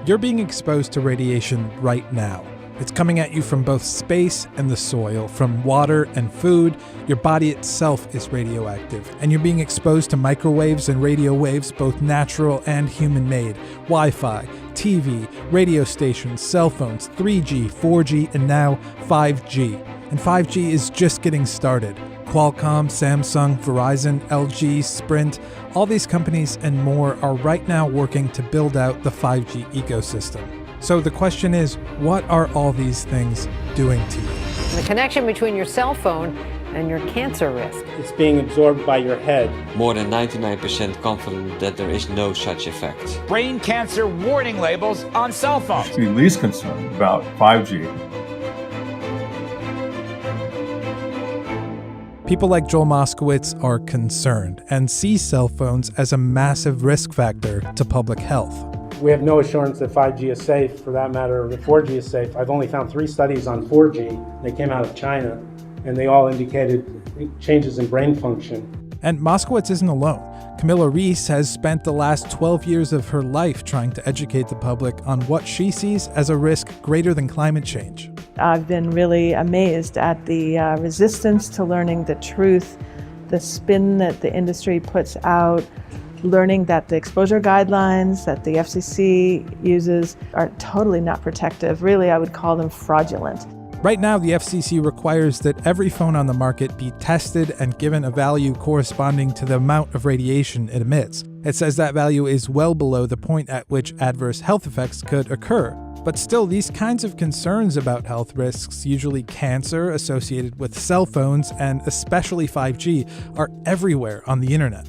You're being exposed to radiation right now. It's coming at you from both space and the soil, from water and food. Your body itself is radioactive, and you're being exposed to microwaves and radio waves, both natural and human-made. Wi-Fi, TV, radio stations, cell phones, 3G, 4G, and now 5G. And 5G is just getting started. Qualcomm, Samsung, Verizon, LG, Sprint, all these companies and more are right now working to build out the 5G ecosystem. So the question is, what are all these things doing to you? The connection between your cell phone and your cancer risk. It's being absorbed by your head. More than 99% confident that there is no such effect. Brain cancer warning labels on cell phones. To be least concerned about 5G. People like Joel Moskowitz are concerned and see cell phones as a massive risk factor to public health. We have no assurance that 5G is safe, for that matter, that 4G is safe. I've only found 3 studies on 4G. They came out of China, and they all indicated changes in brain function. And Moskowitz isn't alone. Camilla Reese has spent the last 12 years of her life trying to educate the public on what she sees as a risk greater than climate change. I've been really amazed at the resistance to learning the truth, the spin that the industry puts out, learning that the exposure guidelines that the FCC uses are totally not protective. Really, I would call them fraudulent. Right now, the FCC requires that every phone on the market be tested and given a value corresponding to the amount of radiation it emits. It says that value is well below the point at which adverse health effects could occur. But still, these kinds of concerns about health risks, usually cancer associated with cell phones and especially 5G, are everywhere on the internet.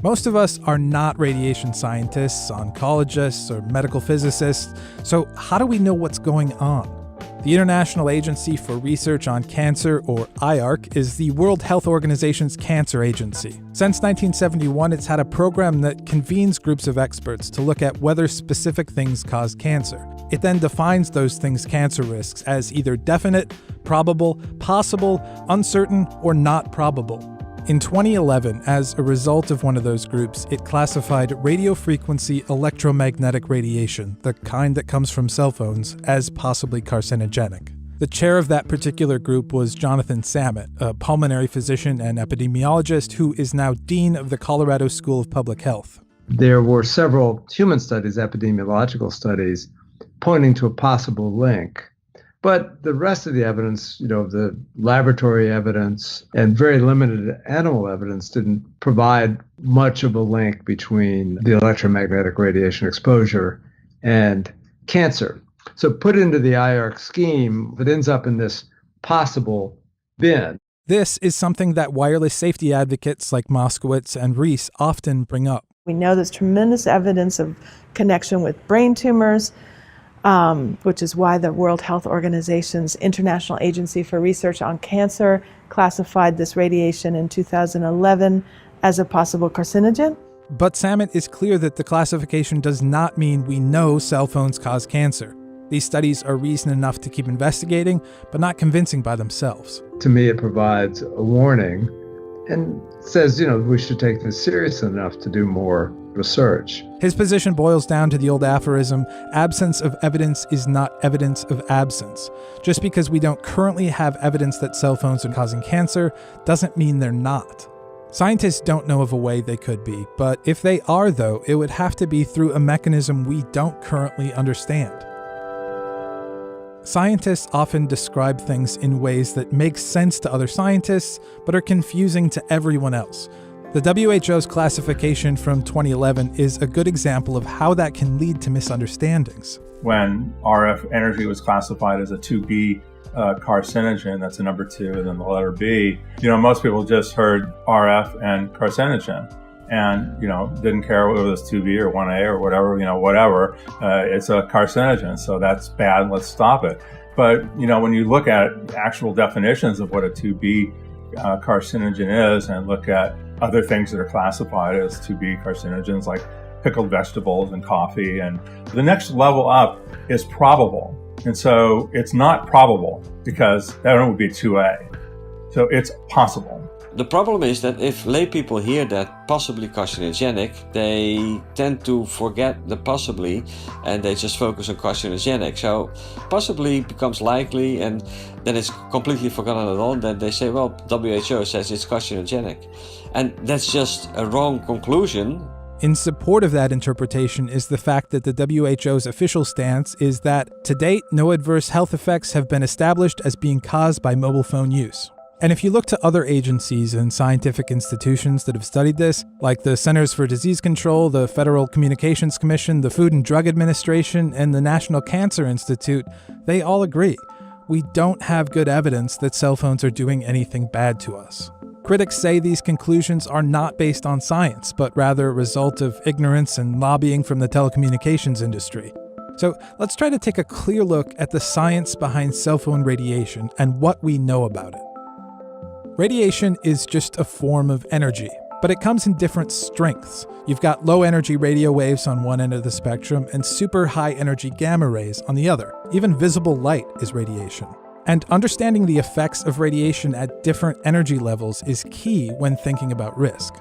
Most of us are not radiation scientists, oncologists, or medical physicists, so how do we know what's going on? The International Agency for Research on Cancer, or IARC, is the World Health Organization's cancer agency. Since 1971, it's had a program that convenes groups of experts to look at whether specific things cause cancer. It then defines those things' cancer risks as either definite, probable, possible, uncertain, or not probable. In 2011, as a result of one of those groups, it classified radiofrequency electromagnetic radiation, the kind that comes from cell phones, as possibly carcinogenic. The chair of that particular group was Jonathan Samet, a pulmonary physician and epidemiologist who is now dean of the Colorado School of Public Health. There were several human studies, epidemiological studies, pointing to a possible link. But the rest of the evidence, the laboratory evidence and very limited animal evidence didn't provide much of a link between the electromagnetic radiation exposure and cancer. So put into the IARC scheme, it ends up in this possible bin. This is something that wireless safety advocates like Moskowitz and Reese often bring up. We know there's tremendous evidence of connection with brain tumors, which is why the World Health Organization's International Agency for Research on Cancer classified this radiation in 2011 as a possible carcinogen. But Samet is clear that the classification does not mean we know cell phones cause cancer. These studies are reason enough to keep investigating, but not convincing by themselves. To me, it provides a warning and says, we should take this seriously enough to do more research. His position boils down to the old aphorism, absence of evidence is not evidence of absence. Just because we don't currently have evidence that cell phones are causing cancer doesn't mean they're not. Scientists don't know of a way they could be, but if they are, though, it would have to be through a mechanism we don't currently understand. Scientists often describe things in ways that make sense to other scientists, but are confusing to everyone else. The WHO's classification from 2011 is a good example of how that can lead to misunderstandings. When RF energy was classified as a 2B carcinogen, that's a number 2, and then the letter B, most people just heard RF and carcinogen and, didn't care whether it was 2B or 1A or whatever, it's a carcinogen, so that's bad, let's stop it. But, when you look at actual definitions of what a 2B carcinogen is and look at other things that are classified as 2B carcinogens like pickled vegetables and coffee, and the next level up is probable. And so it's not probable because that would be 2A. So it's possible. The problem is that if lay people hear that possibly carcinogenic, they tend to forget the possibly and they just focus on carcinogenic. So possibly becomes likely and then it's completely forgotten at all. And then they say, well, WHO says it's carcinogenic. And that's just a wrong conclusion. In support of that interpretation is the fact that the WHO's official stance is that, to date, no adverse health effects have been established as being caused by mobile phone use. And if you look to other agencies and scientific institutions that have studied this, like the Centers for Disease Control, the Federal Communications Commission, the Food and Drug Administration, and the National Cancer Institute, they all agree. We don't have good evidence that cell phones are doing anything bad to us. Critics say these conclusions are not based on science, but rather a result of ignorance and lobbying from the telecommunications industry. So let's try to take a clear look at the science behind cell phone radiation and what we know about it. Radiation is just a form of energy, but it comes in different strengths. You've got low energy radio waves on one end of the spectrum and super high energy gamma rays on the other. Even visible light is radiation. And understanding the effects of radiation at different energy levels is key when thinking about risk.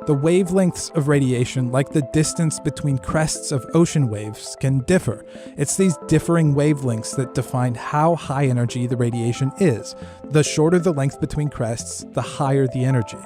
The wavelengths of radiation, like the distance between crests of ocean waves, can differ. It's these differing wavelengths that define how high energy the radiation is. The shorter the length between crests, the higher the energy.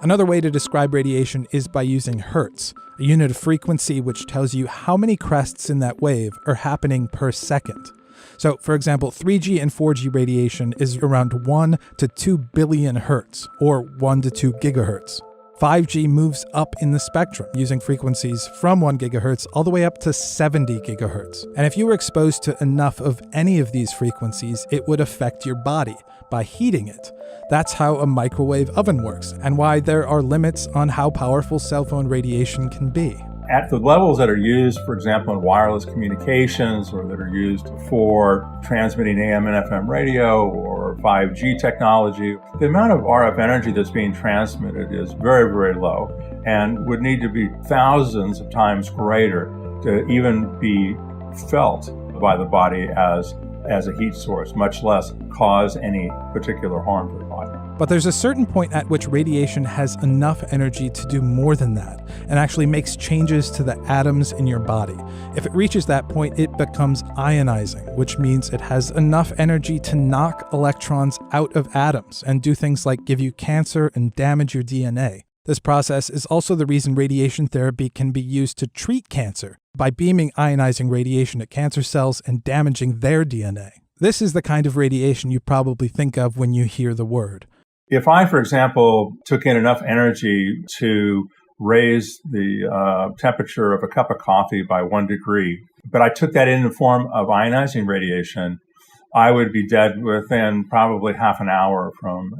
Another way to describe radiation is by using hertz, a unit of frequency which tells you how many crests in that wave are happening per second. So, for example, 3G and 4G radiation is around 1 to 2 billion hertz, or 1 to 2 gigahertz. 5G moves up in the spectrum, using frequencies from 1 gigahertz all the way up to 70 gigahertz. And if you were exposed to enough of any of these frequencies, it would affect your body by heating it. That's how a microwave oven works, and why there are limits on how powerful cell phone radiation can be. At the levels that are used, for example, in wireless communications or that are used for transmitting AM and FM radio or 5G technology, the amount of RF energy that's being transmitted is very, very low and would need to be thousands of times greater to even be felt by the body as a heat source, much less cause any particular harm to the body. But there's a certain point at which radiation has enough energy to do more than that, and actually makes changes to the atoms in your body. If it reaches that point, it becomes ionizing, which means it has enough energy to knock electrons out of atoms and do things like give you cancer and damage your DNA. This process is also the reason radiation therapy can be used to treat cancer, by beaming ionizing radiation at cancer cells and damaging their DNA. This is the kind of radiation you probably think of when you hear the word. If I, for example, took in enough energy to raise the temperature of a cup of coffee by 1 degree, but I took that in the form of ionizing radiation, I would be dead within probably half an hour from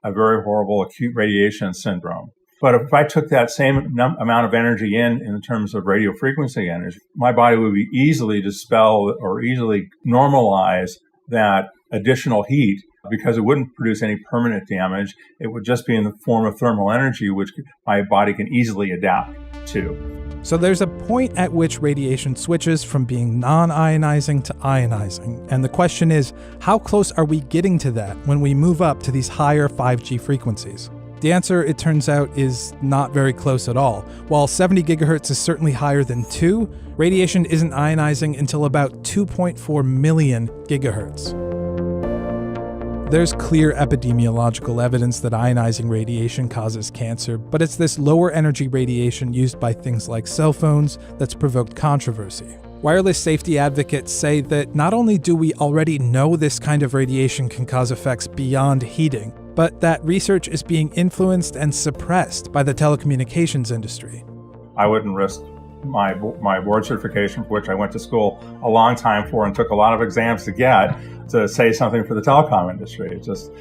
a very horrible acute radiation syndrome. But if I took that same amount of energy in terms of radio frequency energy, my body would be easily dispel or easily normalize that additional heat because it wouldn't produce any permanent damage. It would just be in the form of thermal energy, which my body can easily adapt to. So there's a point at which radiation switches from being non-ionizing to ionizing. And the question is, how close are we getting to that when we move up to these higher 5G frequencies? The answer, it turns out, is not very close at all. While 70 gigahertz is certainly higher than 2, radiation isn't ionizing until about 2.4 million gigahertz. There's clear epidemiological evidence that ionizing radiation causes cancer, but it's this lower energy radiation used by things like cell phones that's provoked controversy. Wireless safety advocates say that not only do we already know this kind of radiation can cause effects beyond heating, but that research is being influenced and suppressed by the telecommunications industry. I wouldn't risk my board certification, for which I went to school a long time for and took a lot of exams to get, to say something for the telecom industry. It just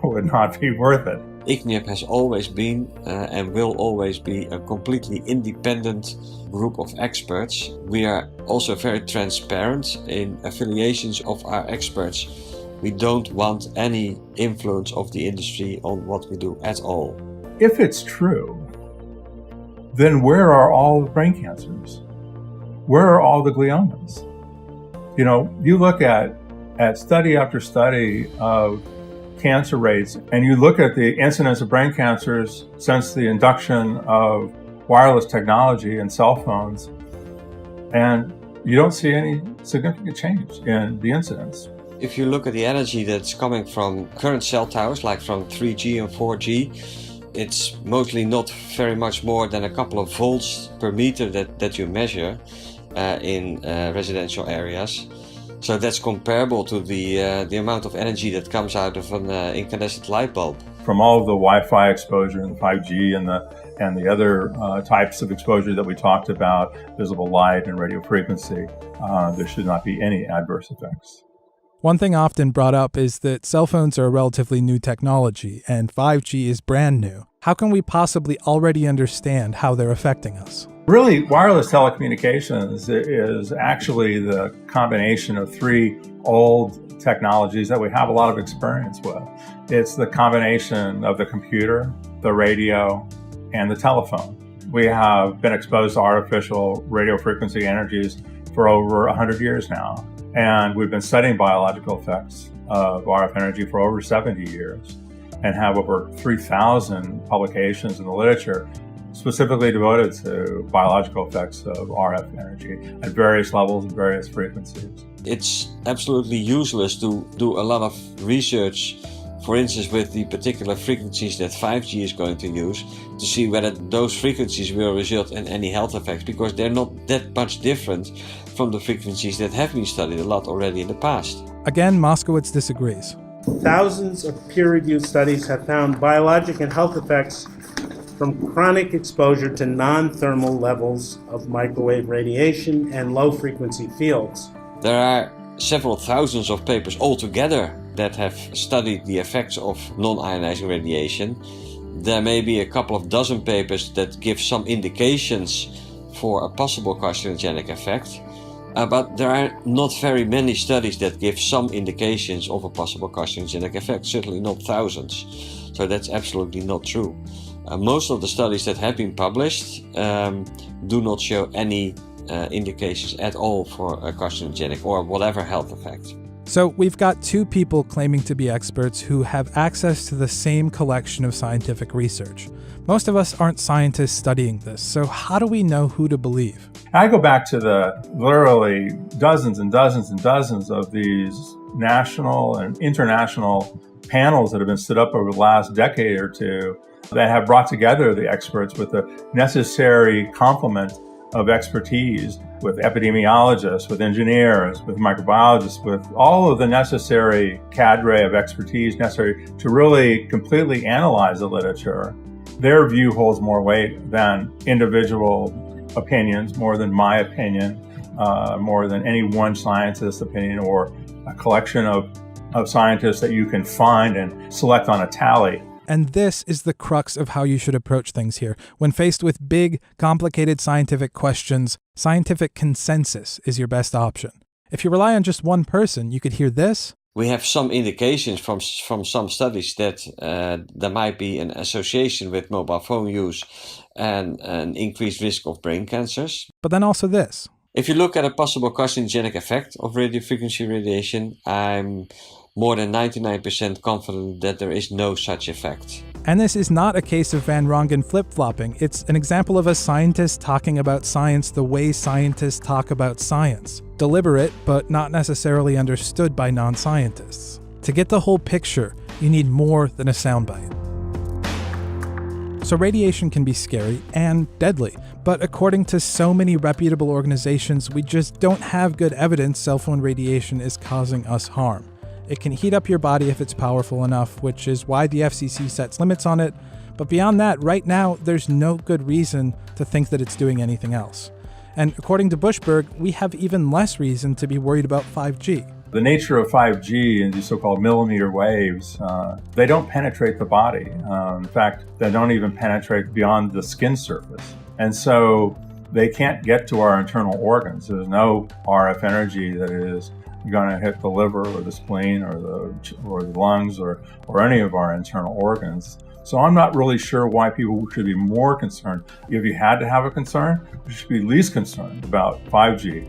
would not be worth it. ICNIRP has always been and will always be a completely independent group of experts. We are also very transparent in affiliations of our experts. We don't want any influence of the industry on what we do at all. If it's true, then where are all the brain cancers? Where are all the gliomas? You look at study after study of cancer rates, and you look at the incidence of brain cancers since the induction of wireless technology and cell phones, and you don't see any significant change in the incidence. If you look at the energy that's coming from current cell towers, like from 3G and 4G, it's mostly not very much more than a couple of volts per meter that you measure in residential areas. So that's comparable to the amount of energy that comes out of an incandescent light bulb. From all of the Wi-Fi exposure and the 5G and the other types of exposure that we talked about, visible light and radio frequency, there should not be any adverse effects. One thing often brought up is that cell phones are a relatively new technology and 5G is brand new. How can we possibly already understand how they're affecting us? Really, wireless telecommunications is actually the combination of three old technologies that we have a lot of experience with. It's the combination of the computer, the radio, and the telephone. We have been exposed to artificial radio frequency energies for over 100 years now. And we've been studying biological effects of RF energy for over 70 years and have over 3,000 publications in the literature specifically devoted to biological effects of RF energy at various levels and various frequencies. It's absolutely useless to do a lot of research, for instance, with the particular frequencies that 5G is going to use, to see whether those frequencies will result in any health effects, because they're not that much different from the frequencies that have been studied a lot already in the past. Again, Moskowitz disagrees. Thousands of peer-reviewed studies have found biologic and health effects from chronic exposure to non-thermal levels of microwave radiation and low-frequency fields. There are several thousands of papers altogether that have studied the effects of non-ionizing radiation. There may be a couple of dozen papers that give some indications for a possible carcinogenic effect, but there are not very many studies that give some indications of a possible carcinogenic effect, certainly not thousands. So that's absolutely not true. Most of the studies that have been published do not show any indications at all for a carcinogenic or whatever health effect. So we've got two people claiming to be experts who have access to the same collection of scientific research. Most of us aren't scientists studying this, so how do we know who to believe? I go back to the literally dozens and dozens and dozens of these national and international panels that have been stood up over the last decade or two that have brought together the experts with the necessary complement of expertise, with epidemiologists, with engineers, with microbiologists, with all of the necessary cadre of expertise necessary to really completely analyze the literature. Their view holds more weight than individual opinions, more than my opinion, more than any one scientist's opinion or a collection of scientists that you can find and select on a tally. And this is the crux of how you should approach things here. When faced with big, complicated scientific questions, scientific consensus is your best option. If you rely on just one person, you could hear this. We have some indications from some studies that there might be an association with mobile phone use and an increased risk of brain cancers. But then also this. If you look at a possible carcinogenic effect of radiofrequency radiation, I'm more than 99% confident that there is no such effect. And this is not a case of Van Rongen flip-flopping. It's an example of a scientist talking about science the way scientists talk about science. Deliberate, but not necessarily understood by non-scientists. To get the whole picture, you need more than a soundbite. So radiation can be scary and deadly, but according to so many reputable organizations, we just don't have good evidence cell phone radiation is causing us harm. It can heat up your body if it's powerful enough, which is why the FCC sets limits on it. But beyond that, right now, there's no good reason to think that it's doing anything else. And according to Bushberg, we have even less reason to be worried about 5G. The nature of 5G and these so-called millimeter waves, they don't penetrate the body. In fact, they don't even penetrate beyond the skin surface. And so they can't get to our internal organs. There's no RF energy that is going to hit the liver or the spleen or the lungs or any of our internal organs. So I'm not really sure why people should be more concerned. If you had to have a concern, you should be least concerned about 5G.